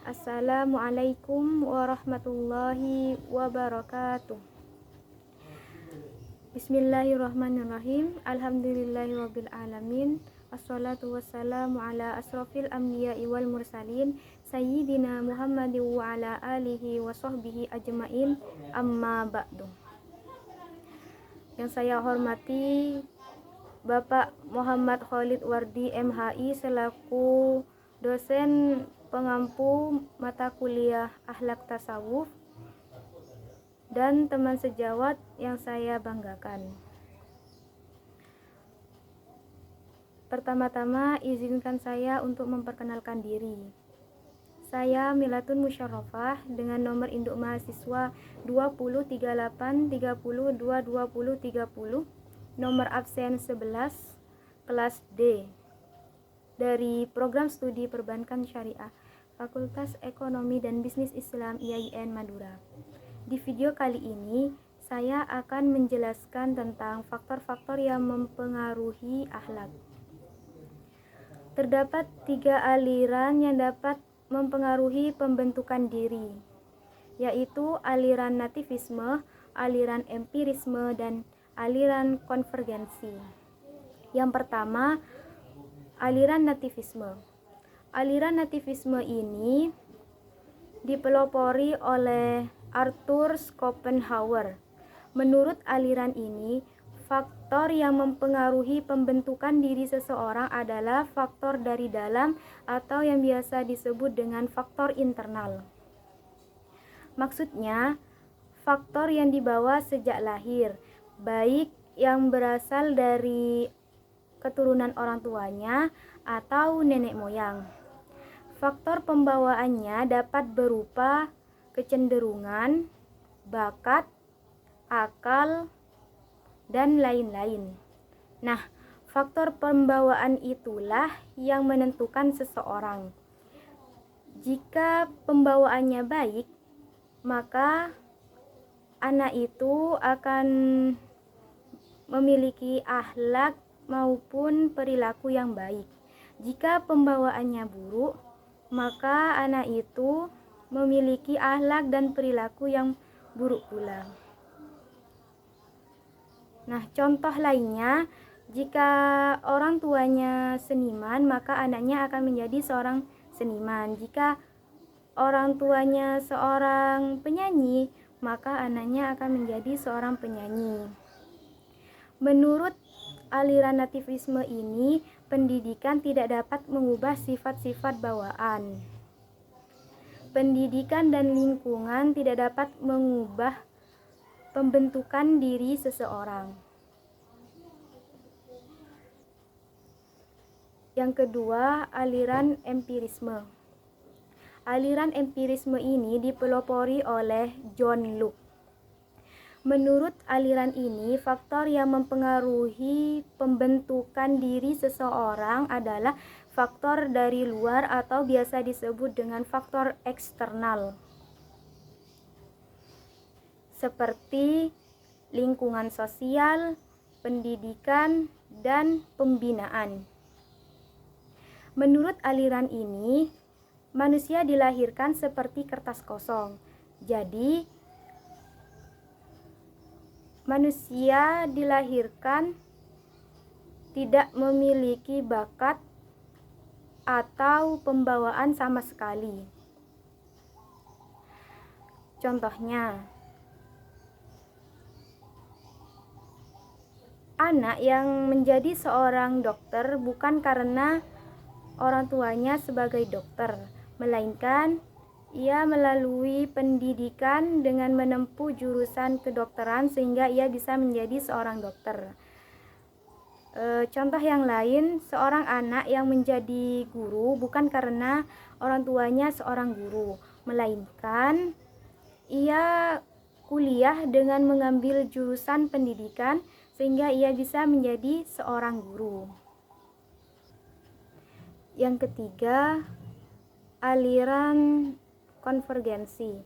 Assalamualaikum warahmatullahi wabarakatuh. Bismillahirrahmanirrahim. Alhamdulillahirabbil alamin. Assalatu wassalamu ala asrofil anbiya'i wal mursalin sayyidina Muhammadin wa ala alihi wa sahbihi ajmain. Amma ba'du. Yang saya hormati Bapak Muhammad Khalid Wardi MHI selaku dosen pengampu mata kuliah Akhlak Tasawuf dan teman sejawat yang saya banggakan. Pertama-tama izinkan saya untuk memperkenalkan diri. Saya Milatun Musyarrafah dengan nomor induk mahasiswa 203830222030, nomor absen 11, kelas D, dari program studi perbankan syariah Fakultas Ekonomi dan Bisnis Islam IAIN Madura. Di video kali ini saya akan menjelaskan tentang faktor-faktor yang mempengaruhi akhlak. Terdapat 3 aliran yang dapat mempengaruhi pembentukan diri, yaitu aliran nativisme, aliran empirisme, dan aliran konvergensi. Yang pertama, aliran nativisme. Aliran nativisme ini dipelopori oleh Arthur Schopenhauer. Menurut aliran ini, faktor yang mempengaruhi pembentukan diri seseorang adalah faktor dari dalam atau yang biasa disebut dengan faktor internal. Maksudnya, faktor yang dibawa sejak lahir, baik yang berasal dari keturunan orang tuanya atau nenek moyang. Faktor pembawaannya dapat berupa kecenderungan, bakat, akal, dan lain-lain. Nah, faktor pembawaan itulah yang menentukan seseorang. Jika pembawaannya baik, maka anak itu akan memiliki akhlak maupun perilaku yang baik. Jika pembawaannya buruk, maka anak itu memiliki akhlak dan perilaku yang buruk pula. Nah, contoh lainnya, jika orang tuanya seniman, maka anaknya akan menjadi seorang seniman. Jika orang tuanya seorang penyanyi, maka anaknya akan menjadi seorang penyanyi. Menurut aliran nativisme ini, pendidikan tidak dapat mengubah sifat-sifat bawaan. Pendidikan dan lingkungan tidak dapat mengubah pembentukan diri seseorang. Yang kedua, aliran empirisme. Aliran empirisme ini dipelopori oleh John Locke. Menurut aliran ini, faktor yang mempengaruhi pembentukan diri seseorang adalah faktor dari luar atau biasa disebut dengan faktor eksternal, seperti lingkungan sosial, pendidikan, dan pembinaan. Menurut aliran ini, manusia dilahirkan seperti kertas kosong. Jadi, manusia dilahirkan tidak memiliki bakat atau pembawaan sama sekali. Contohnya, anak yang menjadi seorang dokter bukan karena orang tuanya sebagai dokter, melainkan ia melalui pendidikan dengan menempuh jurusan kedokteran sehingga ia bisa menjadi seorang dokter. Contoh yang lain, seorang anak yang menjadi guru bukan karena orang tuanya seorang guru, melainkan ia kuliah dengan mengambil jurusan pendidikan sehingga ia bisa menjadi seorang guru. Yang ketiga, aliran konvergensi.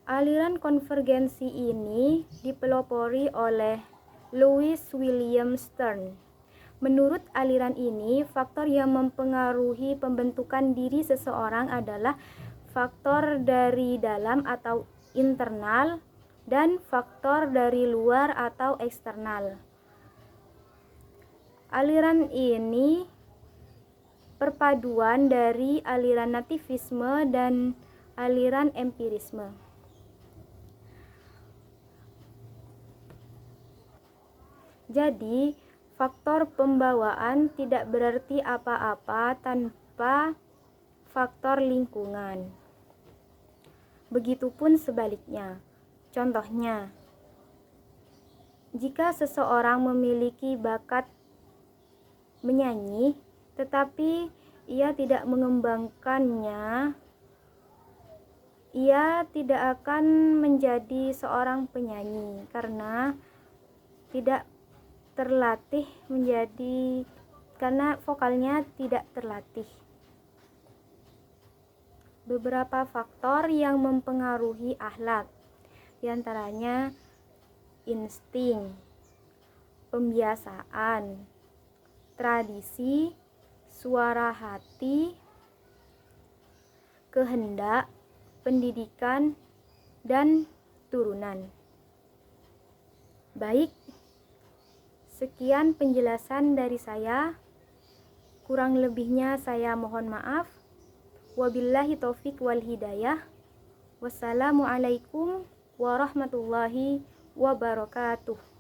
Aliran konvergensi ini dipelopori oleh Louis William Stern. Menurut aliran ini, faktor yang mempengaruhi pembentukan diri seseorang adalah faktor dari dalam atau internal dan faktor dari luar atau eksternal. Aliran ini perpaduan dari aliran nativisme dan aliran empirisme. Jadi, faktor pembawaan tidak berarti apa-apa tanpa faktor lingkungan. Begitupun sebaliknya. Contohnya, jika seseorang memiliki bakat menyanyi, tetapi ia tidak mengembangkannya, ia tidak akan menjadi seorang penyanyi karena tidak terlatih karena vokalnya tidak terlatih. Beberapa faktor yang mempengaruhi akhlak, diantaranya insting, pembiasaan, tradisi, suara hati, kehendak, pendidikan, dan turunan. Baik, sekian penjelasan dari saya. Kurang lebihnya saya mohon maaf. Wabillahi taufik wal hidayah. Wassalamualaikum warahmatullahi wabarakatuh.